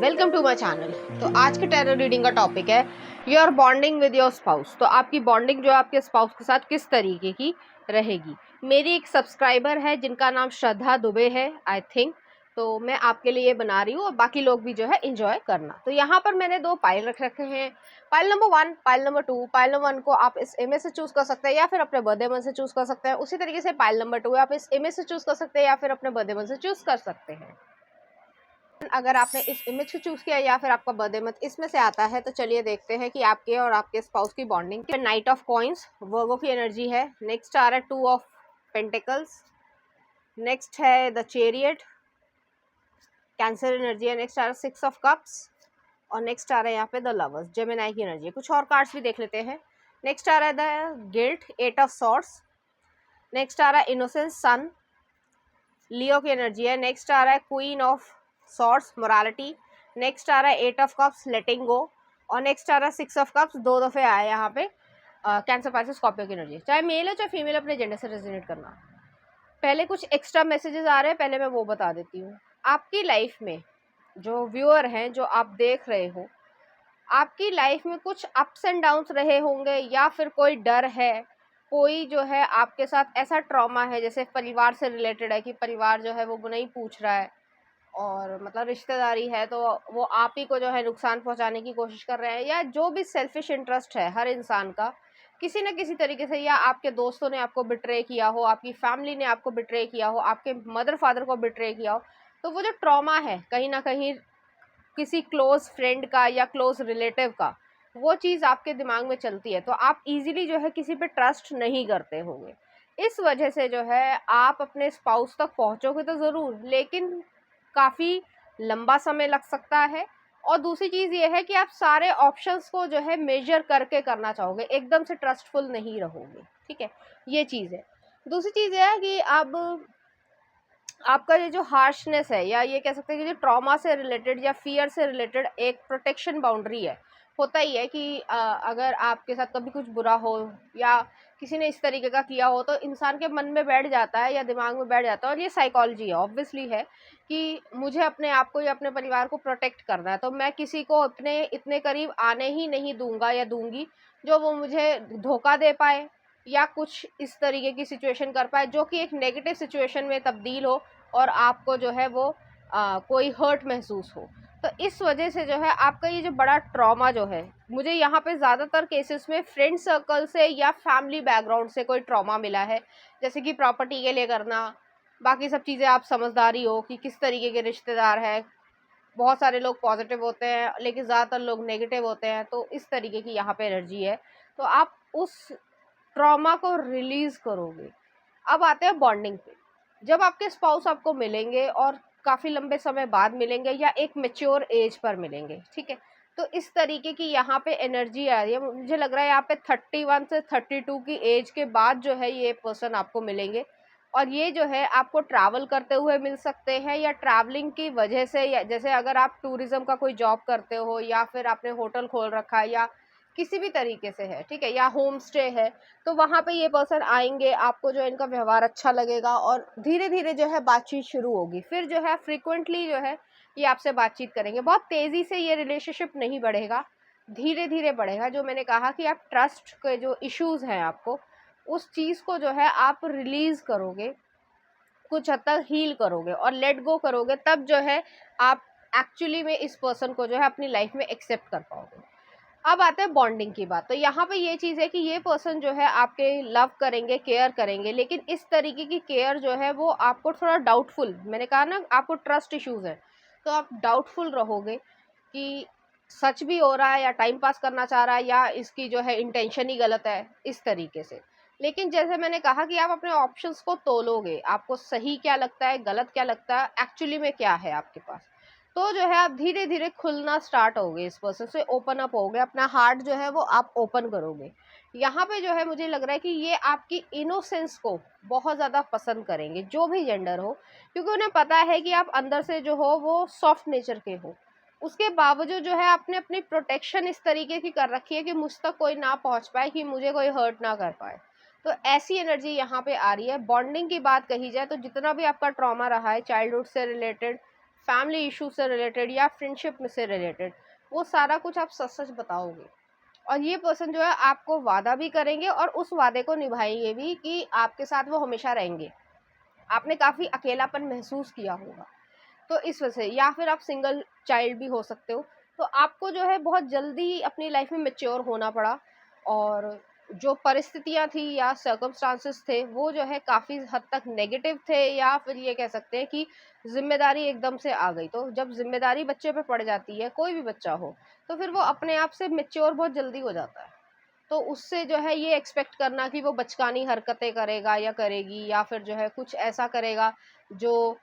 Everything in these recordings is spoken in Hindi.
Welcome to my channel. तो आज के टैरो रीडिंग का टॉपिक है your bonding with your spouse. तो आपकी बॉन्डिंग जो है आपके स्पाउस के साथ किस तरीके की रहेगी। मेरी एक सब्सक्राइबर है जिनका नाम श्रद्धा दुबे है आई थिंक, तो मैं आपके लिए बना रही हूँ और बाकी लोग भी जो है इंजॉय करना। तो यहाँ पर मैंने दो पाइल रख रखे हैं, pile number 1, pile number 2। Pile number 1 को आप इस इमेज से चूज कर सकते हैं या फिर अपने बर्थडे मंथ से चूज कर सकते हैं। उसी तरीके से पाइल नंबर 2 आप इस इमेज से चूज कर सकते हैं या फिर अपने बर्थडे मंथ से चूज कर सकते हैं। अगर आपने इस इमेज को चूज किया या फिर आपका बर्थडे मंथ इसमें से आता है, तो चलिए देखते हैं कि आपके और आपके स्पाउस की बॉन्डिंग। नाइट ऑफ कॉइंस वर्गो की एनर्जी है। नेक्स्ट आ रहा है 2 ऑफ पेंटिकल्स। नेक्स्ट है द चैरियट, कैंसर एनर्जी है। नेक्स्ट आ रहा है 6 ऑफ कप्स और नेक्स्ट आ रहा है यहाँ पे द लवर्स, जेमिनी की एनर्जी। कुछ और कार्ड्स भी देख लेते हैं। नेक्स्ट आ रहा है the guilt, 8 of swords. Next आ रहा है इनोसेंस, सन, लियो की एनर्जी है। नेक्स्ट आ रहा है queen of swords, morality. Next आ रहा है 8 ऑफ कप्स, लेटिंग गो। और नेक्स्ट आ रहा है 6 ऑफ कप्स, दो दफे आया यहाँ पे कैंसर, पाइसेस, स्कॉर्पियो की एनर्जी। चाहे मेल हो चाहे फीमेल, अपने जेंडर से रेजोनेट करना। पहले कुछ एक्स्ट्रा मैसेजेस आ रहे हैं, पहले मैं वो बता देती हूँ। आपकी लाइफ में जो व्यूअर हैं, जो आप देख रहे हो, आपकी लाइफ में कुछ अप्स एंड डाउन्स रहे होंगे या फिर कोई डर है, कोई जो है आपके साथ ऐसा ट्रॉमा है, जैसे परिवार से रिलेटेड है कि परिवार जो है वो नहीं पूछ रहा है और मतलब रिश्तेदारी है तो वो आप ही को जो है नुकसान पहुंचाने की कोशिश कर रहे हैं, या जो भी सेल्फिश इंटरेस्ट है हर इंसान का किसी न किसी तरीके से, या आपके दोस्तों ने आपको बिट्रे किया हो, आपकी फैमिली ने आपको बिट्रे किया हो, आपके मदर फादर को बिट्रे किया हो, तो वो जो ट्रॉमा है कहीं ना कहीं किसी क्लोज फ्रेंड का या क्लोज रिलेटिव का, वो चीज़ आपके दिमाग में चलती है, तो आप इजीली जो है किसी पे ट्रस्ट नहीं करते होंगे। इस वजह से जो है आप अपने स्पाउस तक पहुंचोगे तो ज़रूर, लेकिन काफ़ी लंबा समय लग सकता है। और दूसरी चीज़ ये है कि आप सारे ऑप्शंस को जो है मेजर करके करना चाहोगे, एकदम से ट्रस्टफुल नहीं रहोगे। ठीक है, ये चीज़ है। दूसरी चीज़ ये है कि अब आपका ये जो हार्शनेस है, या ये कह सकते हैं कि जो ट्रॉमा से रिलेटेड या फियर से रिलेटेड एक प्रोटेक्शन बाउंड्री है। होता ही है कि अगर आपके साथ कभी कुछ बुरा हो या किसी ने इस तरीके का किया हो, तो इंसान के मन में बैठ जाता है या दिमाग में बैठ जाता है, और ये साइकोलॉजी है, ऑब्वियसली है कि मुझे अपने आप को या अपने परिवार को प्रोटेक्ट करना है, तो मैं किसी को अपने इतने करीब आने ही नहीं दूंगा या दूंगी जो वो मुझे धोखा दे पाए या कुछ इस तरीके की सिचुएशन कर पाए जो कि एक नेगेटिव सिचुएशन में तब्दील हो और आपको जो है वो कोई हर्ट महसूस हो। तो इस वजह से जो है आपका ये जो बड़ा ट्रॉमा जो है, मुझे यहाँ पे ज़्यादातर केसेस में फ्रेंड सर्कल से या फैमिली बैकग्राउंड से कोई ट्रॉमा मिला है, जैसे कि प्रॉपर्टी के लिए करना, बाकी सब चीज़ें आप समझदारी हो कि किस तरीके के रिश्तेदार हैं। बहुत सारे लोग पॉजिटिव होते हैं लेकिन ज़्यादातर लोग नेगेटिव होते हैं, तो इस तरीके की यहाँ पे एनर्जी है। तो आप उस ट्रॉमा को रिलीज़ करोगे। अब आते हैं बॉन्डिंग पे। जब आपके स्पाउस आपको मिलेंगे और काफ़ी लंबे समय बाद मिलेंगे या एक मैच्योर एज पर मिलेंगे, ठीक है, तो इस तरीके की यहाँ पे एनर्जी आ रही है। मुझे लग रहा है यहाँ पे 31 से 32 की एज के बाद जो है ये पर्सन आपको मिलेंगे, और ये जो है आपको ट्रैवल करते हुए मिल सकते हैं या ट्रैवलिंग की वजह से, या जैसे अगर आप टूरिज्म का कोई जॉब करते हो या फिर आपने होटल खोल रखा है या किसी भी तरीके से है, ठीक है, या होम स्टे है, तो वहाँ पे ये पर्सन आएंगे, आपको जो है इनका व्यवहार अच्छा लगेगा और धीरे धीरे जो है बातचीत शुरू होगी। फिर जो है फ्रिक्वेंटली जो है ये आपसे बातचीत करेंगे। बहुत तेज़ी से ये रिलेशनशिप नहीं बढ़ेगा, धीरे धीरे बढ़ेगा। जो मैंने कहा कि आप ट्रस्ट के जो इश्यूज हैं आपको, उस चीज़ को जो है आप रिलीज़ करोगे, कुछ हद तक हील करोगे और लेट गो करोगे, तब जो है आप एक्चुअली में इस पर्सन को जो है अपनी लाइफ में एक्सेप्ट कर पाओगे। अब आते हैं बॉन्डिंग की बात। तो यहाँ पे ये चीज़ है कि ये पर्सन जो है आपके लव करेंगे, केयर करेंगे, लेकिन इस तरीके की केयर जो है वो आपको थोड़ा डाउटफुल, मैंने कहा ना आपको ट्रस्ट इश्यूज है, तो आप डाउटफुल रहोगे कि सच भी हो रहा है या टाइम पास करना चाह रहा है या इसकी जो है इंटेंशन ही गलत है, इस तरीके से। लेकिन जैसे मैंने कहा कि आप अपने ऑप्शंस को तोलोगे, आपको सही क्या लगता है, गलत क्या लगता है, एक्चुअली में क्या है आपके पास, तो जो है आप धीरे धीरे खुलना स्टार्ट होगे, इस पर्सन से ओपन अप होगे, अपना हार्ट जो है वो आप ओपन करोगे। यहाँ पे जो है मुझे लग रहा है कि ये आपकी इनोसेंस को बहुत ज़्यादा पसंद करेंगे, जो भी जेंडर हो, क्योंकि उन्हें पता है कि आप अंदर से जो हो वो सॉफ्ट नेचर के हो। उसके बावजूद जो है आपने अपनी प्रोटेक्शन इस तरीके की कर रखी है कि मुझ तक कोई ना पहुँच पाए, कि मुझे कोई हर्ट ना कर पाए। तो ऐसी एनर्जी यहाँ पे आ रही है। बॉन्डिंग की बात कही जाए तो जितना भी आपका ट्रॉमा रहा है चाइल्डहुड से रिलेटेड, फैमिली इशू से रिलेटेड या फ्रेंडशिप में से रिलेटेड, वो सारा कुछ आप सच सच बताओगे। और ये पर्सन जो है आपको वादा भी करेंगे और उस वादे को निभाएंगे भी कि आपके साथ वो हमेशा रहेंगे। आपने काफ़ी अकेलापन महसूस किया होगा, तो इस वजह से, या फिर आप सिंगल चाइल्ड भी हो सकते हो, तो आपको जो है बहुत जल्दी अपनी लाइफ में मैच्योर होना पड़ा। और जो परिस्थितियाँ थी या सर्कमस्टांसेस थे वो जो है काफ़ी हद तक नेगेटिव थे, या फिर ये कह सकते हैं कि जिम्मेदारी एकदम से आ गई। तो जब जिम्मेदारी बच्चे पे पड़ जाती है, कोई भी बच्चा हो, तो फिर वो अपने आप से मैच्योर बहुत जल्दी हो जाता है। तो उससे जो है ये एक्सपेक्ट करना कि वो बचकानी हरकतें करेगा या करेगी, या फिर जो है कुछ ऐसा करेगा जो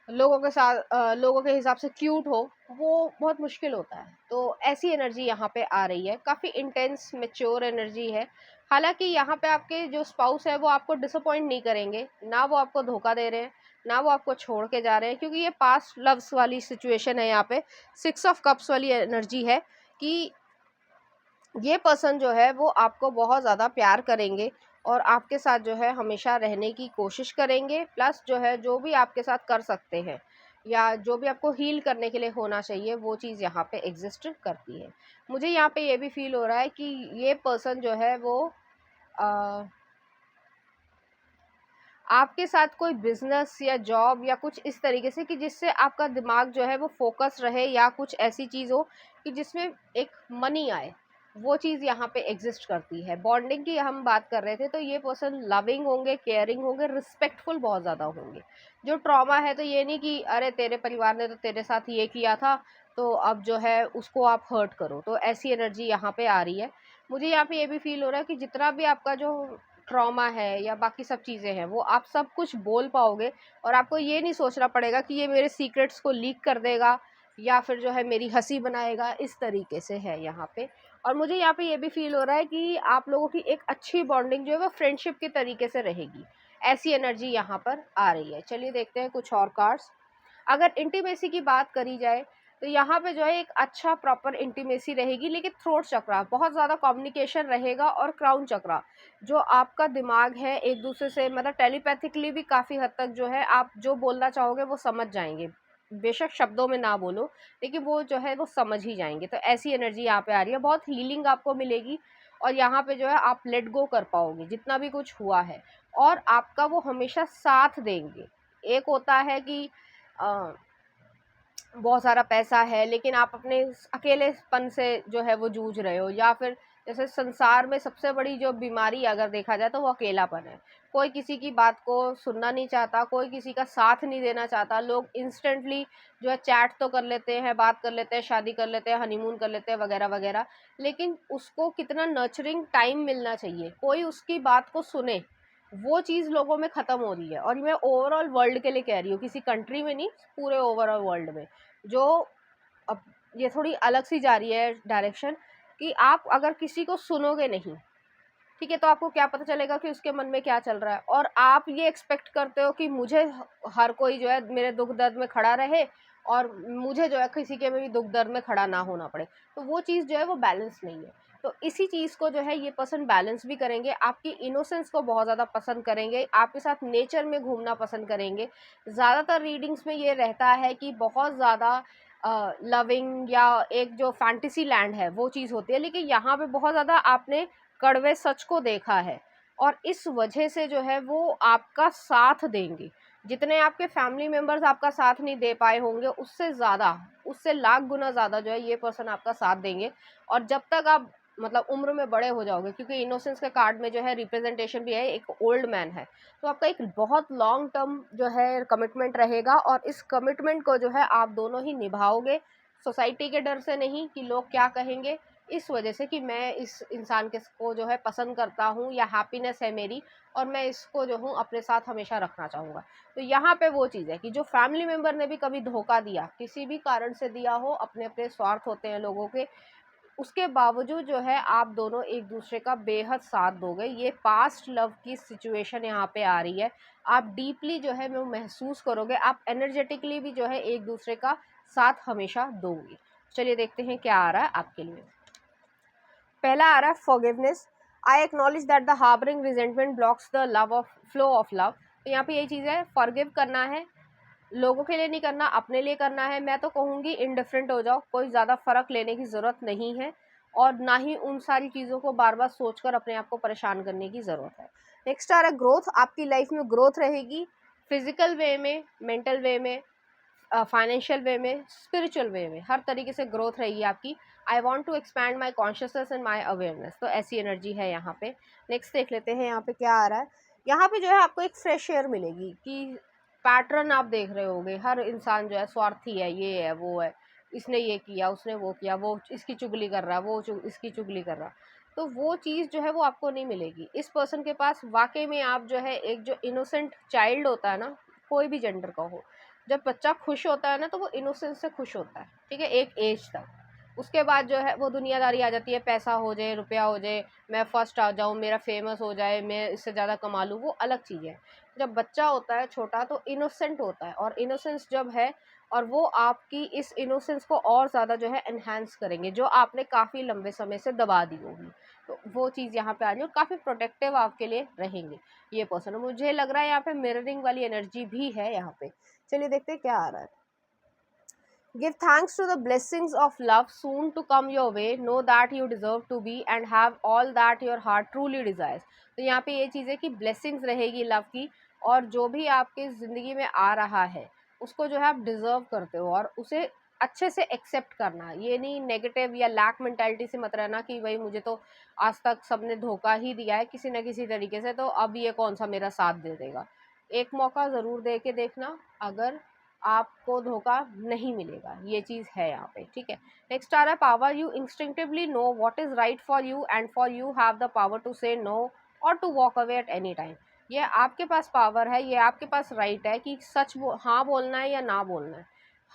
लोगों के साथ लोगों के हिसाब से क्यूट हो, वो बहुत मुश्किल होता है। तो ऐसी एनर्जी यहाँ पे आ रही है, काफ़ी इंटेंस मैच्योर एनर्जी है। हालांकि यहाँ पे आपके जो स्पाउस है वो आपको डिसअपॉइंट नहीं करेंगे, ना वो आपको धोखा दे रहे हैं, ना वो आपको छोड़ के जा रहे हैं, क्योंकि ये पास्ट लव्स वाली सिचुएशन है। यहाँ पे 6 ऑफ कप्स वाली एनर्जी है कि ये पर्सन जो है वो आपको बहुत ज़्यादा प्यार करेंगे और आपके साथ जो है हमेशा रहने की कोशिश करेंगे। प्लस जो है जो भी आपके साथ कर सकते हैं या जो भी आपको हील करने के लिए होना चाहिए, वो चीज़ यहाँ पे एग्जिस्ट करती है। मुझे यहाँ पे ये भी फील हो रहा है कि ये पर्सन जो है वो आ, आपके साथ कोई बिजनेस या जॉब या कुछ इस तरीके से कि जिससे आपका दिमाग जो है वो फोकस रहे, या कुछ ऐसी चीज़ हो कि जिसमें एक मनी आए, वो चीज़ यहाँ पे एग्जिस्ट करती है। बॉन्डिंग की हम बात कर रहे थे, तो ये पर्सन लविंग होंगे, केयरिंग होंगे, रिस्पेक्टफुल बहुत ज़्यादा होंगे। जो ट्रॉमा है, तो ये नहीं कि अरे तेरे परिवार ने तो तेरे साथ ये किया था, तो अब जो है उसको आप हर्ट करो, तो ऐसी एनर्जी यहाँ पे आ रही है। मुझे यहाँ पे ये भी फील हो रहा है कि जितना भी आपका जो ट्रॉमा है या बाकी सब चीज़ें हैं, वो आप सब कुछ बोल पाओगे, और आपको ये नहीं सोचना पड़ेगा कि ये मेरे सीक्रेट्स को लीक कर देगा या फिर जो है मेरी हंसी बनाएगा, इस तरीके से है यहाँ पे। और मुझे यहाँ पे ये भी फील हो रहा है कि आप लोगों की एक अच्छी बॉन्डिंग जो है वो फ्रेंडशिप के तरीके से रहेगी, ऐसी एनर्जी यहाँ पर आ रही है। चलिए देखते हैं कुछ और कार्ड्स। अगर इंटीमेसी की बात करी जाए, तो यहाँ पे जो है एक अच्छा प्रॉपर इंटीमेसी रहेगी, लेकिन थ्रोट चक्रा बहुत ज़्यादा कम्युनिकेशन रहेगा, और क्राउन चक्रा जो आपका दिमाग है एक दूसरे से, मतलब टेलीपैथिकली भी काफ़ी हद तक जो है आप जो बोलना चाहोगे वो समझ जाएंगे। बेशक शब्दों में ना बोलो, लेकिन वो जो है वो समझ ही जाएंगे। तो ऐसी एनर्जी यहाँ पे आ रही है, बहुत हीलिंग आपको मिलेगी, और यहाँ पे जो है आप लेट गो कर पाओगे जितना भी कुछ हुआ है, और आपका वो हमेशा साथ देंगे। एक होता है कि बहुत सारा पैसा है, लेकिन आप अपने अकेलेपन से जो है वो जूझ रहे हो, या फिर जैसे संसार में सबसे बड़ी जो बीमारी अगर देखा जाए तो वो अकेलापन है। कोई किसी की बात को सुनना नहीं चाहता, कोई किसी का साथ नहीं देना चाहता। लोग इंस्टेंटली जो है चैट तो कर लेते हैं, बात कर लेते हैं, शादी कर लेते हैं, हनीमून कर लेते हैं, वगैरह वगैरह, लेकिन उसको कितना नर्चरिंग टाइम मिलना चाहिए, कोई उसकी बात को सुने, वो चीज़ लोगों में ख़त्म हो रही है। और मैं ओवरऑल वर्ल्ड के लिए कह रही हूँ, किसी कंट्री में नहीं, पूरे ओवरऑल वर्ल्ड में। जो अब ये थोड़ी अलग सी जा रही है डायरेक्शन, कि आप अगर किसी को सुनोगे नहीं, ठीक है, तो आपको क्या पता चलेगा कि उसके मन में क्या चल रहा है। और आप ये एक्सपेक्ट करते हो कि मुझे हर कोई जो है मेरे दुख दर्द में खड़ा रहे, और मुझे जो है किसी के में भी दुख दर्द में खड़ा ना होना पड़े, तो वो चीज़ जो है वो बैलेंस नहीं है। तो इसी चीज़ को जो है ये पर्सन बैलेंस भी करेंगे, आपकी इनोसेंस को बहुत ज़्यादा पसंद करेंगे, आपके साथ नेचर में घूमना पसंद करेंगे। ज़्यादातर रीडिंग्स में ये रहता है कि बहुत ज़्यादा लविंग या एक जो फैंटेसी लैंड है वो चीज़ होती है, लेकिन यहाँ पे बहुत ज़्यादा आपने कड़वे सच को देखा है, और इस वजह से जो है वो आपका साथ देंगे। जितने आपके फैमिली मेम्बर्स आपका साथ नहीं दे पाए होंगे, उससे ज़्यादा, उससे लाख गुना ज़्यादा जो है ये पर्सन आपका साथ देंगे। और जब तक आप मतलब उम्र में बड़े हो जाओगे, क्योंकि इनोसेंस के कार्ड में जो है रिप्रेजेंटेशन भी है, एक ओल्ड मैन है, तो आपका एक बहुत लॉन्ग टर्म जो है कमिटमेंट रहेगा, और इस कमिटमेंट को जो है आप दोनों ही निभाओगे, सोसाइटी के डर से नहीं कि लोग क्या कहेंगे, इस वजह से कि मैं इस इंसान के को जो है पसंद करता हूँ, या हैप्पीनेस है मेरी, और मैं इसको जो हूँ अपने साथ हमेशा रखना चाहूँगा। तो यहाँ पे वो चीज़ है कि जो फैमिली मेम्बर ने भी कभी धोखा दिया, किसी भी कारण से दिया हो, अपने अपने स्वार्थ होते हैं लोगों के, उसके बावजूद जो है आप दोनों एक दूसरे का बेहद साथ दोगे। ये पास्ट लव की सिचुएशन यहाँ पे आ रही है। आप डीपली जो है वो महसूस करोगे, आप एनर्जेटिकली भी जो है एक दूसरे का साथ हमेशा दोगे। चलिए देखते हैं क्या आ रहा है आपके लिए। पहला आ रहा है forgiveness. I acknowledge that the harbouring resentment blocks the love of flow of love. तो यहाँ पे यही चीज़ है, फॉरगिव करना है, लोगों के लिए नहीं करना, अपने लिए करना है। मैं तो कहूँगी इनडिफरेंट हो जाओ, कोई ज़्यादा फ़र्क लेने की ज़रूरत नहीं है और ना ही उन सारी चीज़ों को बार बार सोचकर अपने आप को परेशान करने की ज़रूरत है। नेक्स्ट आ रहा है ग्रोथ। आपकी लाइफ में ग्रोथ रहेगी, फिजिकल वे में, मेंटल वे में, फाइनेंशियल वे में, स्पिरिचुअल वे में, हर तरीके से ग्रोथ रहेगी आपकी। I want to expand my consciousness and my awareness, तो ऐसी एनर्जी है यहाँ पे। नेक्स्ट देख लेते हैं यहाँ पे क्या आ रहा है। यहाँ पे जो है आपको एक फ्रेश एयर मिलेगी कि पैटर्न आप देख रहे होगे, हर इंसान जो है स्वार्थी है, ये है वो है, इसने ये किया, उसने वो किया, वो इसकी चुगली कर रहा, वो इसकी चुगली कर रहा। तो वो चीज़ जो है वो आपको नहीं मिलेगी। इस पर्सन के पास वाकई में आप जो है एक जो इनोसेंट चाइल्ड होता है ना, कोई भी जेंडर का हो, जब बच्चा खुश होता है ना तो वो इनोसेंस से खुश होता है, ठीक है, एक एज तक। उसके बाद जो है वो दुनियादारी आ जाती है, पैसा हो जाए, रुपया हो जाए, मैं फर्स्ट आ जाऊँ, मेरा फेमस हो जाए, मैं इससे ज़्यादा कमा लूँ, वो अलग चीज़ है। जब बच्चा होता है छोटा तो इनोसेंट होता है, और इनोसेंस जब है और वो आपकी इस इनोसेंस को और ज़्यादा जो है एनहांस करेंगे, जो आपने काफ़ी लंबे समय से दबा दी होगी। तो वो चीज़ यहाँ पे आ रही है और काफ़ी प्रोटेक्टिव आपके लिए रहेंगे ये पर्सन। मुझे लग रहा है यहाँ पे मिररिंग वाली एनर्जी भी है यहाँ पे। चलिए देखते हैं क्या आ रहा है। Give thanks to the blessings of love soon to come your way. Know that you deserve to be and have all that your heart truly desires. तो यहाँ पे ये चीज़ है कि ब्लेसिंग्स रहेगी लव की, और जो भी आपकी ज़िंदगी में आ रहा है उसको जो है आप डिज़र्व करते हो, और उसे अच्छे से एक्सेप्ट करना। ये नहीं नेगेटिव या लैक मेंटालिटी से मत रहना कि भाई मुझे तो आज तक सबने धोखा ही दिया है किसी न किसी तरीके से, तो अब ये कौन सा मेरा साथ दे देगा। एक मौका ज़रूर दे के देखना, अगर आपको धोखा नहीं मिलेगा, ये चीज़ है यहाँ पे, ठीक है। नेक्स्ट आ रहा है power. You instinctively know what is right for you and for you have the power to say no और to walk away at any time. ये आपके पास पावर है, ये आपके पास राइट है कि हाँ बोलना है या ना बोलना है।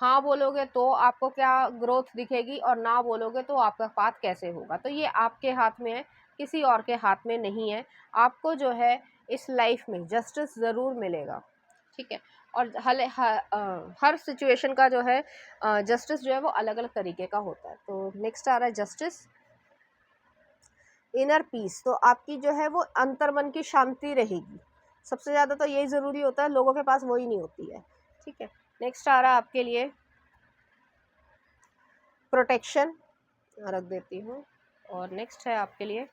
हाँ बोलोगे तो आपको क्या ग्रोथ दिखेगी, और ना बोलोगे तो आपका पाथ कैसे होगा। तो ये आपके हाथ में है, किसी और के हाथ में नहीं है। आपको जो है इस लाइफ में जस्टिस ज़रूर मिलेगा, ठीक है। और हर सिचुएशन का जो है जस्टिस जो है वो अलग अलग तरीके का होता है। तो नेक्स्ट आ रहा है जस्टिस, इनर पीस। तो आपकी जो है वो अंतर्मन की शांति रहेगी, सबसे ज़्यादा तो यही ज़रूरी होता है, लोगों के पास वही नहीं होती है, ठीक है। नेक्स्ट आ रहा है आपके लिए प्रोटेक्शन, रख देती हूँ। और नेक्स्ट है आपके लिए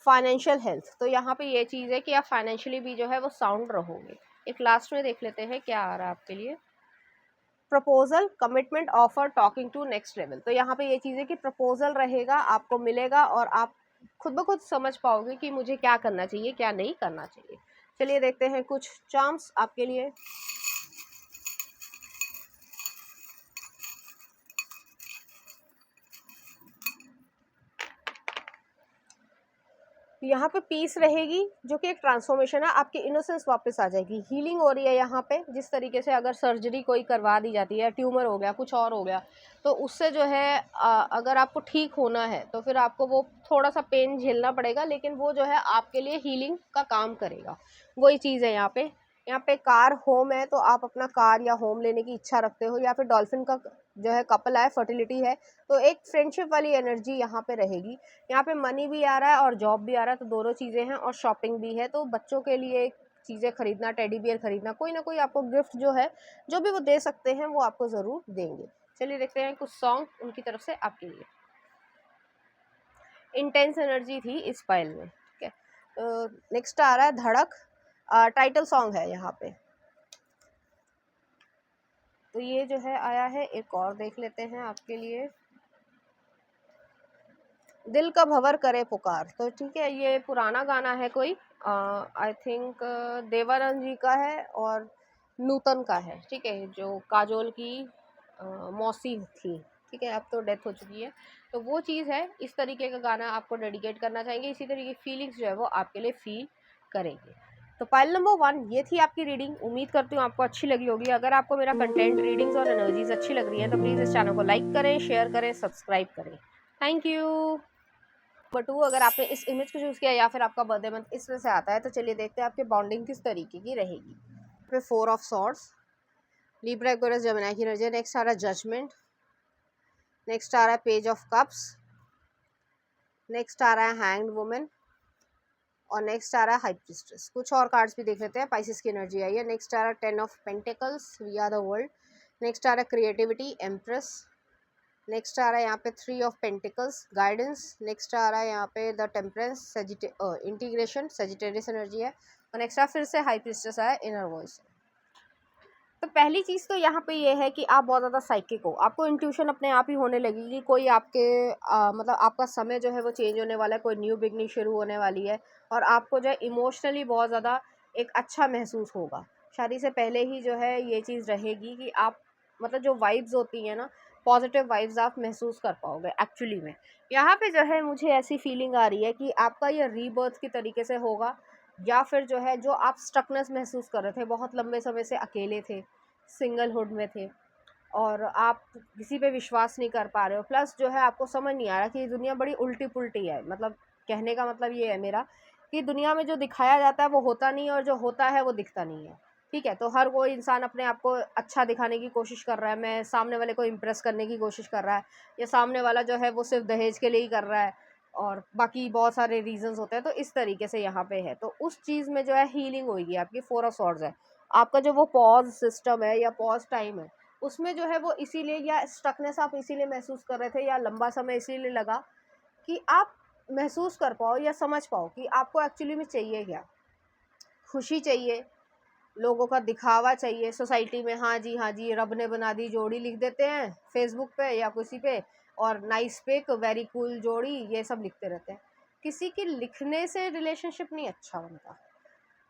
फाइनेंशियल हेल्थ। तो यहाँ पे ये चीज़ है कि आप फाइनेंशियली भी जो है वो साउंड रहोगे। एक लास्ट में देख लेते हैं क्या आ रहा है आपके लिए। Proposal, commitment, offer, talking to next level. तो यहाँ पे ये चीज़ है कि प्रपोजल रहेगा, आपको मिलेगा और आप खुद ब खुद समझ पाओगे कि मुझे क्या करना चाहिए, क्या नहीं करना चाहिए। चलिए देखते हैं कुछ चार्म्स आपके लिए। यहाँ पे पीस रहेगी, जो कि एक ट्रांसफॉर्मेशन है, आपकी इनोसेंस वापस आ जाएगी, हीलिंग हो रही है यहाँ पे। जिस तरीके से अगर सर्जरी कोई करवा दी जाती है, ट्यूमर हो गया, कुछ और हो गया, तो उससे जो है अगर आपको ठीक होना है तो फिर आपको वो थोड़ा सा पेन झेलना पड़ेगा, लेकिन वो जो है आपके लिए हीलिंग का काम करेगा। वही चीज़ है यहाँ पे। यहाँ पे कार होम है, तो आप अपना कार या होम लेने की इच्छा रखते हो, या फिर डॉल्फिन का जो है कपल है, फर्टिलिटी है, तो एक फ्रेंडशिप वाली एनर्जी यहाँ पे रहेगी। यहाँ पे मनी भी आ रहा है और जॉब भी आ रहा है, तो दोनों चीज़ें हैं, और शॉपिंग भी है। तो बच्चों के लिए चीज़ें खरीदना, टेडी बियर खरीदना, कोई ना कोई आपको गिफ्ट जो है, जो भी वो दे सकते हैं वो आपको ज़रूर देंगे। चलिए देखते हैं कुछ सॉन्ग उनकी तरफ से आपके लिए। इंटेंस एनर्जी थी इस फाइल में, ठीक है। तो नेक्स्ट आ रहा है धड़क, टाइटल सॉन्ग है यहाँ पे। तो ये जो है आया है, एक और देख लेते हैं आपके लिए। दिल का भंवर करे पुकार। तो ठीक है, ये पुराना गाना है कोई, आई थिंक देवानंद जी का है और नूतन का है, ठीक है, जो काजोल की मौसी थी, ठीक है, अब तो डेथ हो चुकी है। तो वो चीज़ है, इस तरीके का गाना आपको डेडिकेट करना चाहेंगे, इसी तरीके की फीलिंग्स जो है वो आपके लिए फील करेंगे। तो पाइल नंबर 1 ये थी आपकी रीडिंग। उम्मीद करती हूँ आपको अच्छी लगी होगी। अगर आपको मेरा कंटेंट, रीडिंग्स और एनर्जीज अच्छी लग रही है तो प्लीज़ इस चैनल को लाइक करें, शेयर करें, सब्सक्राइब करें। Thank you. नंबर 2, अगर आपने इस इमेज को चूज़ किया या फिर आपका बर्थडे मंथ इसमें से आता है, तो चलिए देखते हैं आपकी बॉन्डिंग किस तरीके की रहेगी। पे 4 of swords, Libra, Aquarius, Gemini की एनर्जी। नेक्स्ट आ रहा है जजमेंट, नेक्स्ट आ रहा है पेज ऑफ कप्स, नेक्स्ट आ रहा है हैंग्ड वुमेन, और नेक्स्ट आ रहा है हाई प्रीस्टेस। कुछ और कार्ड्स भी देख लेते हैं। पाइसेस की एनर्जी आई है। नेक्स्ट आ रहा है 10 of pentacles, we are the world. Next आ रहा है क्रिएटिविटी, एम्प्रेस। नेक्स्ट आ रहा है यहाँ पे 3 ऑफ पेंटिकल्स, गाइडेंस। नेक्स्ट आ रहा है यहाँ पे the temperance, integration, Sagittarius energy है। और नेक्स्ट आ फिर से हाई प्रीस्टेस आया, इनर वॉइस। तो पहली चीज़ तो यहाँ पे ये है कि आप बहुत ज़्यादा साइकिक हो, आपको इंट्यूशन अपने आप ही होने लगेगी। कोई आपके मतलब आपका समय जो है वो चेंज होने वाला है, कोई न्यू बिगनिंग शुरू होने वाली है और आपको जो है इमोशनली बहुत ज़्यादा एक अच्छा महसूस होगा। शादी से पहले ही जो है ये चीज़ रहेगी कि आप मतलब जो वाइब्स होती हैं ना, पॉजिटिव वाइब्स आप महसूस कर पाओगे एक्चुअली में। यहाँ पे जो है मुझे ऐसी फीलिंग आ रही है कि आपका ये रीबर्थ की तरीके से होगा, या फिर जो है जो आप स्टकनेस महसूस कर रहे थे, बहुत लंबे समय से अकेले थे, सिंगलहुड में थे और आप किसी पे विश्वास नहीं कर पा रहे हो, प्लस जो है आपको समझ नहीं आ रहा कि ये दुनिया बड़ी उल्टी पुल्टी है। मतलब कहने का मतलब ये है मेरा कि दुनिया में जो दिखाया जाता है वो होता नहीं है और जो होता है वो दिखता नहीं है। ठीक है, तो हर कोई इंसान अपने आप को अच्छा दिखाने की कोशिश कर रहा है, मैं सामने वाले को इम्प्रेस करने की कोशिश कर रहा है, या सामने वाला जो है वो सिर्फ दहेज के लिए ही कर रहा है और बाकी बहुत सारे रीजंस होते हैं। तो इस तरीके से यहाँ पे है, तो उस चीज़ में जो है हीलिंग होगी आपकी। 4 ऑफ सॉर्ड्स है, आपका जो वो पॉज सिस्टम है या पॉज टाइम है उसमें जो है वो इसीलिए, या स्टकनेस आप इसीलिए महसूस कर रहे थे या लंबा समय इसीलिए लगा कि आप महसूस कर पाओ या समझ पाओ कि आपको एक्चुअली में चाहिए क्या। खुशी चाहिए, लोगों का दिखावा चाहिए सोसाइटी में, हाँ जी रब ने बना दी जोड़ी लिख देते हैं फेसबुक पे या किसी पे, और नाइस पिक, वेरी कूल जोड़ी, ये सब लिखते रहते हैं। किसी के लिखने से रिलेशनशिप नहीं अच्छा बनता।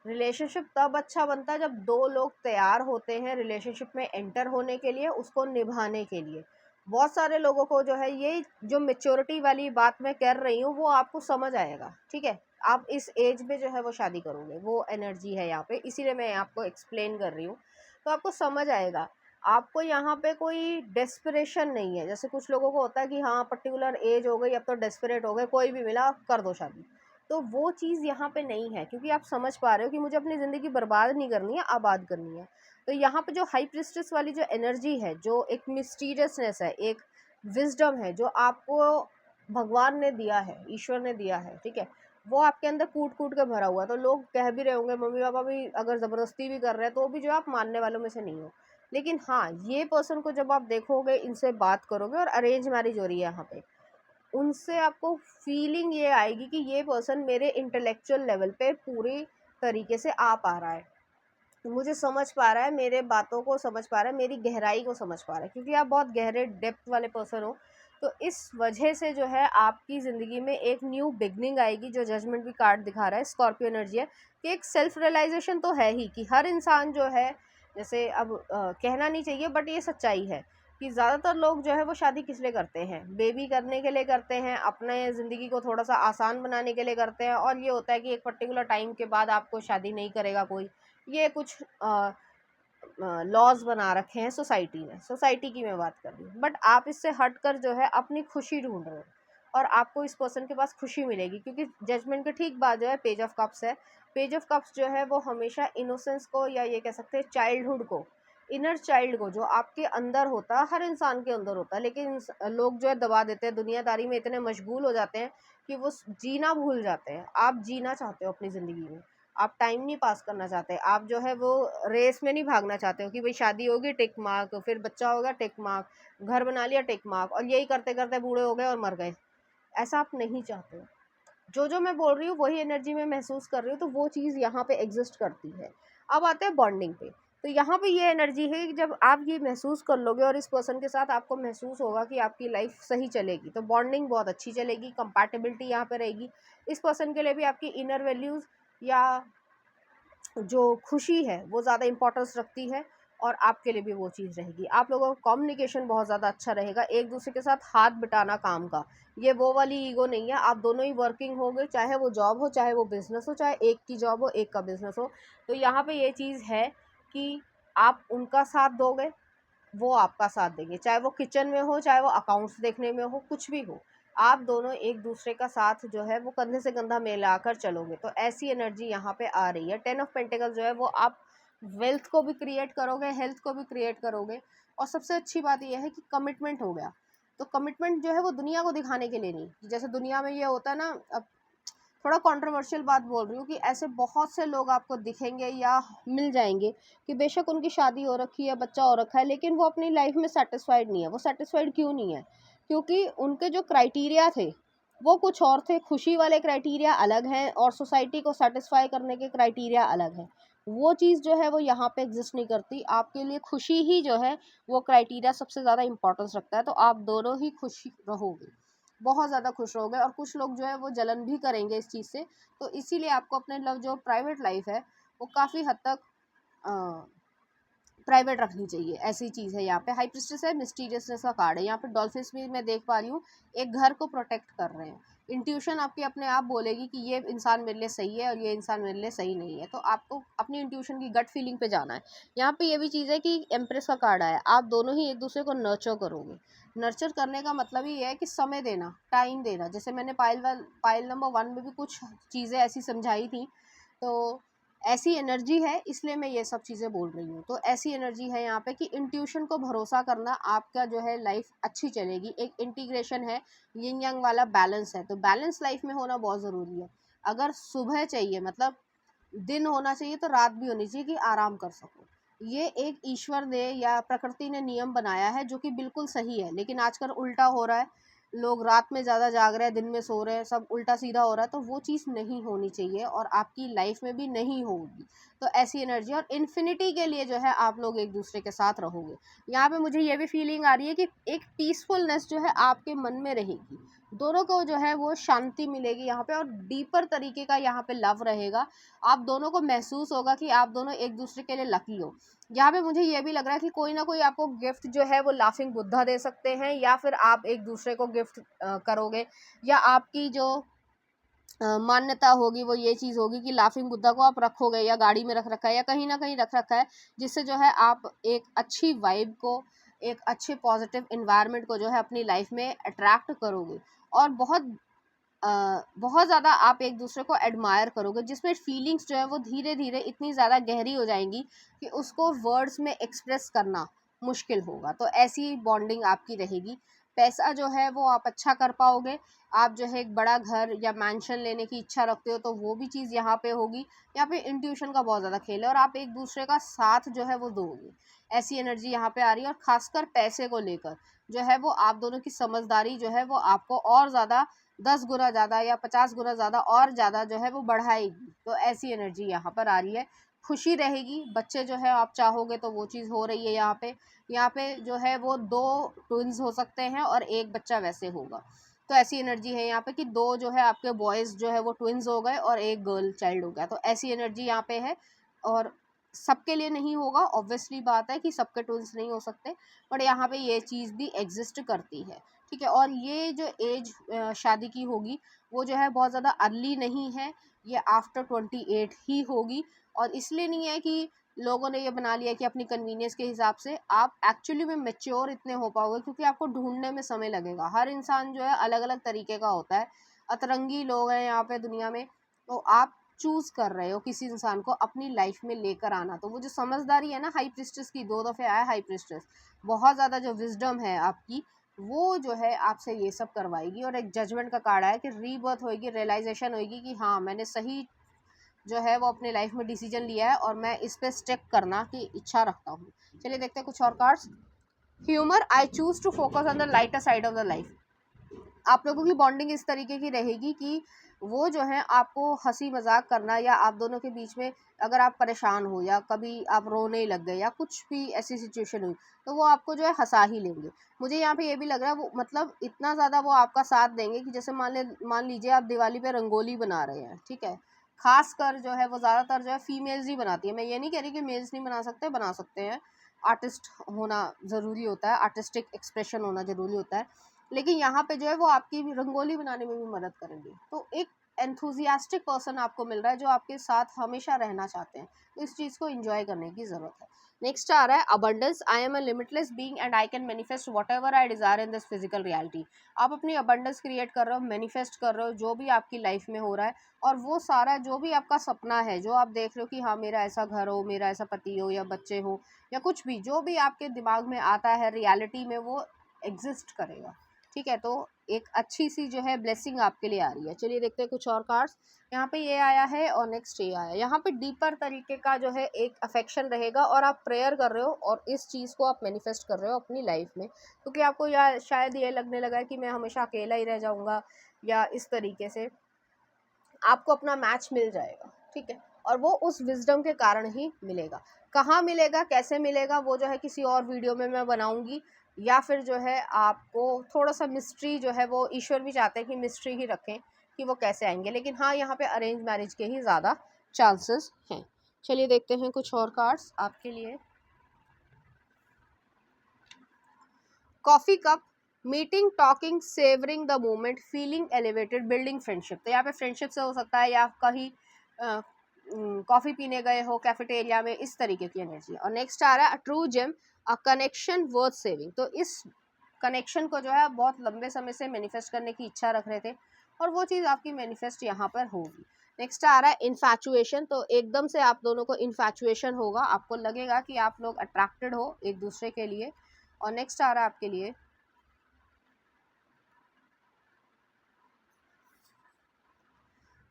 रिलेशनशिप तब अच्छा बनता है जब दो लोग तैयार होते हैं रिलेशनशिप में एंटर होने के लिए, उसको निभाने के लिए। बहुत सारे लोगों को जो है ये जो मेच्योरिटी वाली बात मैं कर रही हूँ वो आपको समझ आएगा। ठीक है, आप इस एज में जो है वो शादी करोगे, वो एनर्जी है यहाँ पे, इसीलिए मैं आपको एक्सप्लेन कर रही हूँ, तो आपको समझ आएगा। आपको यहाँ पे कोई डेस्परेशन नहीं है, जैसे कुछ लोगों को होता है कि हाँ पर्टिकुलर एज हो गई अब तो डेस्परेट हो गए, कोई भी मिला कर दो शादी। तो वो चीज़ यहाँ पे नहीं है, क्योंकि आप समझ पा रहे हो कि मुझे अपनी ज़िंदगी बर्बाद नहीं करनी है, आबाद करनी है। तो यहाँ पे जो हाई प्रिस्टेस वाली जो एनर्जी है, जो एक मिस्टीरियसनेस है, एक विजडम है जो आपको भगवान ने दिया है, ईश्वर ने दिया है, ठीक है, वो आपके अंदर कूट कूट के भरा हुआ है। तो लोग कह भी रहे होंगे, मम्मी पापा भी अगर ज़बरदस्ती भी कर रहे हैं तो भी जो आप मानने वालों में से नहीं हो। लेकिन हाँ, ये पर्सन को जब आप देखोगे, इनसे बात करोगे, और अरेंज मैरिज हो रही है यहाँ पे, उनसे आपको फीलिंग ये आएगी कि ये पर्सन मेरे इंटेलेक्चुअल लेवल पे पूरी तरीके से आ पा रहा है, मुझे समझ पा रहा है, मेरे बातों को समझ पा रहा है, मेरी गहराई को समझ पा रहा है, क्योंकि आप बहुत गहरे डेप्थ वाले पर्सन हो। तो इस वजह से जो है आपकी ज़िंदगी में एक न्यू बिगनिंग आएगी, जो जजमेंट भी कार्ड दिखा रहा है, स्कॉर्पियो एनर्जी है कि एक सेल्फ रियलाइजेशन तो है ही कि हर इंसान जो है, जैसे अब कहना नहीं चाहिए बट ये सच्चाई है कि ज़्यादातर लोग जो है वो शादी किस लिए करते हैं, बेबी करने के लिए करते हैं, अपने ज़िंदगी को थोड़ा सा आसान बनाने के लिए करते हैं, और ये होता है कि एक पर्टिकुलर टाइम के बाद आपको शादी नहीं करेगा कोई। ये कुछ लॉज बना रखे हैं सोसाइटी ने, सोसाइटी की मैं बात कर रही हूँ, बट आप इससे हटकर जो है अपनी खुशी ढूंढ रहे हो, और आपको इस पर्सन के पास खुशी मिलेगी, क्योंकि जजमेंट के ठीक बाद जो है पेज ऑफ कप्स है। पेज ऑफ कप्स जो है वो हमेशा इनोसेंस को, या ये कह सकते हैं चाइल्डहुड को, इनर चाइल्ड को, जो आपके अंदर होता है, हर इंसान के अंदर होता है, लेकिन लोग जो है दबा देते हैं, दुनियादारी में इतने मशगूल हो जाते हैं कि वो जीना भूल जाते हैं। आप जीना चाहते हो अपनी ज़िंदगी में, आप टाइम नहीं पास करना चाहते, आप जो है वो रेस में नहीं भागना चाहते हो कि भाई शादी होगी टिक मार्क, फिर बच्चा होगा टिक मार्क, घर बना लिया टिक मार्क, और यही करते करते बूढ़े हो गए और मर गए। ऐसा आप नहीं चाहते हो। जो मैं बोल रही हूँ वही एनर्जी में महसूस कर रही हूँ, तो वो चीज़ यहाँ पे एग्जिस्ट करती है। अब आते हैं बॉन्डिंग पे। तो यहाँ पे ये एनर्जी है कि जब आप ये महसूस कर लोगे और इस पर्सन के साथ आपको महसूस होगा कि आपकी लाइफ सही चलेगी, तो बॉन्डिंग बहुत अच्छी चलेगी, कंपैटिबिलिटी यहाँ पे रहेगी। इस पर्सन के लिए भी आपकी इनर वैल्यूज़ या जो खुशी है वो ज़्यादा इम्पोर्टेंस रखती है, और आपके लिए भी वो चीज़ रहेगी। आप लोगों का कम्युनिकेशन बहुत ज़्यादा अच्छा रहेगा, एक दूसरे के साथ हाथ बटाना काम का, ये वो वाली ईगो नहीं है। आप दोनों ही वर्किंग होंगे, चाहे वो जॉब हो, चाहे वो बिज़नेस हो, चाहे एक की जॉब हो एक का बिज़नेस हो। तो यहाँ पे ये चीज़ है कि आप उनका साथ दोगे, वो आपका साथ देंगे, चाहे वो किचन में हो, चाहे वो अकाउंट्स देखने में हो, कुछ भी हो, आप दोनों एक दूसरे का साथ जो है वो कंधे से कंधा मिलाकर चलोगे। तो ऐसी एनर्जी यहाँ पे आ रही है। 10 ऑफ पेंटिकल जो है वो आप वेल्थ को भी क्रिएट करोगे, हेल्थ को भी क्रिएट करोगे, और सबसे अच्छी बात यह है कि कमिटमेंट हो गया। तो कमिटमेंट जो है वो दुनिया को दिखाने के लिए नहीं, जैसे दुनिया में ये होता है ना, अब थोड़ा कंट्रोवर्शियल बात बोल रही हूँ कि ऐसे बहुत से लोग आपको दिखेंगे या मिल जाएंगे कि बेशक उनकी शादी हो रखी है, बच्चा हो रखा है, लेकिन वो अपनी लाइफ में सेटिस्फाइड नहीं है। वो सेटिस्फाइड क्यों नहीं है? क्योंकि उनके जो क्राइटेरिया थे वो कुछ और थे। खुशी वाले क्राइटेरिया अलग हैं और सोसाइटी को सेटिस्फाई करने के क्राइटेरिया अलग हैं। वो चीज़ जो है वो यहाँ पे एग्जिस्ट नहीं करती। आपके लिए खुशी ही जो है वो क्राइटेरिया सबसे ज़्यादा इंपॉर्टेंस रखता है। तो आप दोनों ही खुश रहोगे, बहुत ज़्यादा खुश रहोगे। और कुछ लोग जो है वो जलन भी करेंगे इस चीज़ से। तो इसीलिए आपको अपने जो प्राइवेट लाइफ है वो काफ़ी हद तक प्राइवेट रखनी चाहिए। ऐसी चीज़ है यहाँ पे। हाई प्रिस्टेस है, मिस्टीरियसनेस का कार्ड है। यहाँ पे डॉल्फिन्स भी मैं देख पा रही हूँ एक घर को प्रोटेक्ट कर रहे हैं। इंट्यूशन आपकी अपने आप बोलेगी कि ये इंसान मेरे लिए सही है और ये इंसान मेरे लिए सही नहीं है। तो आपको अपनी इंट्यूशन की गट फीलिंग पे जाना है। यहाँ पे ये भी चीज़ है कि एम्प्रेस का कार्ड आया, आप दोनों ही एक दूसरे को नर्चर करोगे। नर्चर करने का मतलब ही है कि समय देना, टाइम देना। जैसे मैंने पाइल नंबर 1 में भी कुछ चीज़ें ऐसी समझाई थी। तो ऐसी एनर्जी है, इसलिए मैं ये सब चीज़ें बोल रही हूँ। तो ऐसी एनर्जी है यहाँ पे कि इंट्यूशन को भरोसा करना, आपका जो है लाइफ अच्छी चलेगी। एक इंटीग्रेशन है, यिन यांग वाला बैलेंस है। तो बैलेंस लाइफ में होना बहुत ज़रूरी है। अगर सुबह चाहिए मतलब दिन होना चाहिए तो रात भी होनी चाहिए कि आराम कर सको। ये एक ईश्वर ने या प्रकृति ने नियम बनाया है जो कि बिल्कुल सही है। लेकिन आजकल उल्टा हो रहा है, लोग रात में ज़्यादा जाग रहे हैं, दिन में सो रहे हैं, सब उल्टा सीधा हो रहा है। तो वो चीज़ नहीं होनी चाहिए और आपकी लाइफ में भी नहीं होगी। तो ऐसी एनर्जी और इन्फिनिटी के लिए जो है आप लोग एक दूसरे के साथ रहोगे। यहाँ पे मुझे ये भी फीलिंग आ रही है कि एक पीसफुलनेस जो है आपके मन में रहेगी। दोनों को जो है वो शांति मिलेगी यहाँ पे और डीपर तरीके का यहाँ पे लव रहेगा। आप दोनों को महसूस होगा कि आप दोनों एक दूसरे के लिए लकी हो। यहाँ पे मुझे ये भी लग रहा है कि कोई ना कोई आपको गिफ्ट जो है वो लाफिंग बुद्धा दे सकते हैं, या फिर आप एक दूसरे को गिफ्ट करोगे, या आपकी जो मान्यता होगी वो ये चीज़ होगी कि लाफिंग बुद्धा को आप रखोगे या गाड़ी में रख रखा है या कहीं ना कहीं रख रखा है, जिससे जो है आप एक अच्छी वाइब को, एक अच्छे पॉजिटिव इन्वायरमेंट को जो है अपनी लाइफ में अट्रैक्ट करोगे। और बहुत ज़्यादा आप एक दूसरे को एडमायर करोगे, जिसमें फीलिंग्स जो है वो धीरे धीरे इतनी ज़्यादा गहरी हो जाएंगी कि उसको वर्ड्स में एक्सप्रेस करना मुश्किल होगा। तो ऐसी बॉन्डिंग आपकी रहेगी। पैसा जो है वो आप अच्छा कर पाओगे। आप जो है एक बड़ा घर या मैंशन लेने की इच्छा रखते हो तो वो भी चीज़ यहाँ पे होगी। यहाँ पे इंट्यूशन का बहुत ज़्यादा खेल है और आप एक दूसरे का साथ जो है वो दोगे। ऐसी एनर्जी यहाँ पे आ रही है। और खासकर पैसे को लेकर जो है वो आप दोनों की समझदारी जो है वो आपको और ज़्यादा 10 गुना ज़्यादा या 50 गुना ज़्यादा और ज़्यादा जो है वो बढ़ाएगी। तो ऐसी एनर्जी यहाँ पर आ रही है। खुशी रहेगी। बच्चे जो है आप चाहोगे तो वो चीज़ हो रही है यहाँ पे। यहाँ पे जो है वो 2 ट्विन्स हो सकते हैं और एक बच्चा वैसे होगा। तो ऐसी एनर्जी है यहाँ पे कि 2 जो है आपके बॉयज़ जो है वो ट्विन्स हो गए और एक गर्ल चाइल्ड हो गया। तो ऐसी एनर्जी यहाँ पे है। और सबके लिए नहीं होगा, ऑब्वियसली बात है कि सबके ट्विन्स नहीं हो सकते, बट यहाँ पे ये चीज़ भी एग्जिस्ट करती है। ठीक है। और ये जो एज शादी की होगी वो जो है बहुत ज़्यादा अर्ली नहीं है, ये आफ्टर 28 ही होगी। और इसलिए नहीं है कि लोगों ने ये बना लिया कि अपनी कन्वीनियंस के हिसाब से। आप एक्चुअली में मेच्योर इतने हो पाओगे क्योंकि आपको ढूंढने में समय लगेगा। हर इंसान जो है अलग अलग तरीके का होता है। अतरंगी लोग हैं यहाँ पे दुनिया में। तो आप चूज कर रहे हो किसी इंसान को अपनी लाइफ में लेकर आना। तो वो जो समझदारी है ना हाई प्रिस्टेस की, 2 दफ़े आया हाई प्रिस्टेस, बहुत ज़्यादा जो विजडम है आपकी वो जो है आपसे ये सब करवाएगी। और एक जजमेंट का कार्ड आया कि रीबर्थ होएगी, रियलाइजेशन होएगी कि हाँ मैंने सही जो है वो अपने लाइफ में डिसीजन लिया है और मैं इस पे स्टिक करना की इच्छा रखता हूँ। चलिए देखते हैं कुछ और cards. Humour, I choose to focus on the lighter side of the life. आप लोगों की बॉन्डिंग इस तरीके की रहेगी कि वो जो है आपको हंसी मजाक करना, या आप दोनों के बीच में अगर आप परेशान हो या कभी आप रोने लग गए या कुछ भी ऐसी सिचुएशन हुई तो वो आपको जो है हंसा ही लेंगे। मुझे यहाँ पे ये भी लग रहा है वो मतलब इतना ज़्यादा वो आपका साथ देंगे कि जैसे मान लीजिए आप दिवाली पे रंगोली बना रहे हैं, ठीक है। खास कर जो है वो ज़्यादातर जो है फीमेल्स ही बनाती है। मैं ये नहीं कह रही कि मेल्स नहीं बना सकते, बना सकते हैं। आर्टिस्ट होना ज़रूरी होता है, आर्टिस्टिक एक्सप्रेशन होना ज़रूरी होता है। लेकिन यहाँ पे जो है वो आपकी भी रंगोली बनाने में भी मदद करेंगे। तो एक एंथुजियास्टिक पर्सन आपको मिल रहा है जो आपके साथ हमेशा रहना चाहते हैं। तो इस चीज़ को एंजॉय करने की ज़रूरत है। नेक्स्ट आ रहा है abundance. I am a limitless being and I can manifest whatever I Dzire in this physical reality. आप अपनी अबंडेंस क्रिएट कर रहे हो, मैनिफेस्ट कर रहे हो जो भी आपकी लाइफ में हो रहा है। और वो सारा जो भी आपका सपना है, जो आप देख रहे हो कि हाँ मेरा ऐसा घर हो, मेरा ऐसा पति हो या बच्चे हो या कुछ भी जो भी आपके दिमाग में आता है रियलिटी में वो एग्जिस्ट करेगा। ठीक है। तो एक अच्छी सी जो है ब्लेसिंग आपके लिए आ रही है। चलिए देखते हैं कुछ और कार्ड्स। यहाँ पे ये आया है और नेक्स्ट ये आया। यहाँ पे डीपर तरीके का जो है एक अफेक्शन रहेगा और आप प्रेयर कर रहे हो और इस चीज़ को आप मैनिफेस्ट कर रहे हो अपनी लाइफ में, क्योंकि आपको या शायद ये लगने लगा है कि मैं हमेशा अकेला ही रह जाऊँगा, या इस तरीके से आपको अपना मैच मिल जाएगा, ठीक है। और वो उस विजडम के कारण ही मिलेगा। कहाँ मिलेगा, कैसे मिलेगा, वो जो है किसी और वीडियो में मैं बनाऊंगी, या फिर जो है आपको थोड़ा सा मिस्ट्री जो है वो ईश्वर भी चाहते हैं कि मिस्ट्री ही रखें कि वो कैसे आएंगे, लेकिन हाँ यहाँ पे अरेंज मैरिज के ही ज़्यादा चांसेस हैं। चलिए देखते हैं कुछ और कार्ड्स आपके लिए। Coffee cup, meeting, talking, savouring the moment, feeling elevated, building friendship. तो यहाँ पे फ्रेंडशिप से हो सकता है या कहीं कॉफ़ी पीने गए हो कैफेटेरिया में, इस तरीके की एनर्जी। और नेक्स्ट आ रहा है true gem, a connection worth saving. तो इस कनेक्शन को जो है आप बहुत लंबे समय से मैनिफेस्ट करने की इच्छा रख रहे थे और वो चीज़ आपकी मैनिफेस्ट यहाँ पर होगी। नेक्स्ट आ रहा है इन्फैचुएशन। तो एकदम से आप दोनों को इन्फैचुएशन होगा, आपको लगेगा कि आप लोग अट्रैक्टेड हो एक दूसरे के लिए। और नेक्स्ट आ रहा है आपके लिए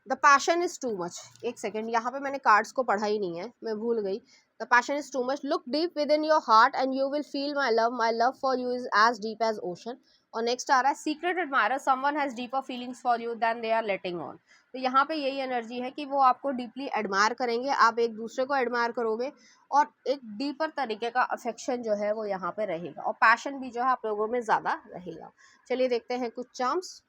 the passion is too much. एक सेकेंड, यहाँ पे मैंने कार्ड्स को पढ़ा ही नहीं है, मैं भूल गई। The passion is too much, look deep within your heart and you will feel my love for you is as deep as ocean. और नेक्स्ट आ रहा है secret admirer, someone has deeper feelings for you than they are letting on. तो यहाँ पे यही एनर्जी है कि वो आपको डीपली एडमायर करेंगे, आप एक दूसरे को एडमायर करोगे और एक डीपर तरीके का अफेक्शन जो है वो यहाँ पे रहेगा और पैशन भी जो है आप लोगों में ज़्यादा रहेगा। चलिए देखते हैं कुछ चार्म्स।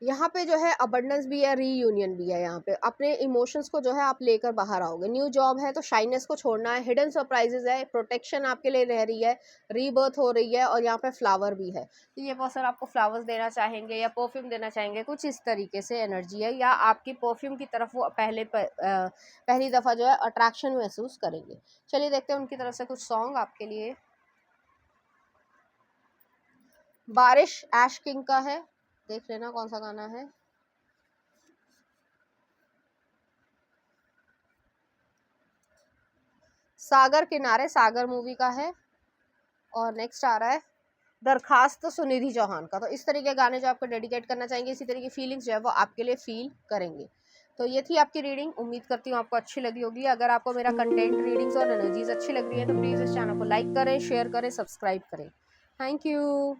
यहाँ पे जो है अबंडेंस भी है, रीयूनियन भी है। यहाँ पे अपने इमोशंस को जो है आप लेकर बाहर आओगे। न्यू जॉब है तो शाइनेस को छोड़ना है, हिडन सरप्राइजेज है, प्रोटेक्शन आपके लिए रह रही है, रीबर्थ हो रही है और यहाँ पे फ्लावर भी है। तो ये पर्सन आपको फ्लावर्स देना चाहेंगे या परफ्यूम देना चाहेंगे, कुछ इस तरीके से एनर्जी है, या आपकी परफ्यूम की तरफ वो पहली दफ़ा जो है अट्रैक्शन महसूस करेंगे। चलिए देखते हैं उनकी तरफ से कुछ सॉन्ग आपके लिए। बारिश ऐश किंग का है, देख लेना कौन सा गाना है। सागर किनारे, सागर मूवी का है। और नेक्स्ट आ रहा है दरखास्त, तो सुनिधि चौहान का। तो इस तरह के गाने जो आपको डेडिकेट करना चाहेंगे, इसी तरह की फीलिंग्स जो है वो आपके लिए फील करेंगे। तो ये थी आपकी रीडिंग, उम्मीद करती हूँ आपको अच्छी लगी होगी। अगर आपको मेरा कंटेंट, रीडिंग्स और एनर्जीज अच्छी लग रही है तो प्लीज़ इस चैनल को लाइक करें, शेयर करें, सब्सक्राइब करें। Thank you.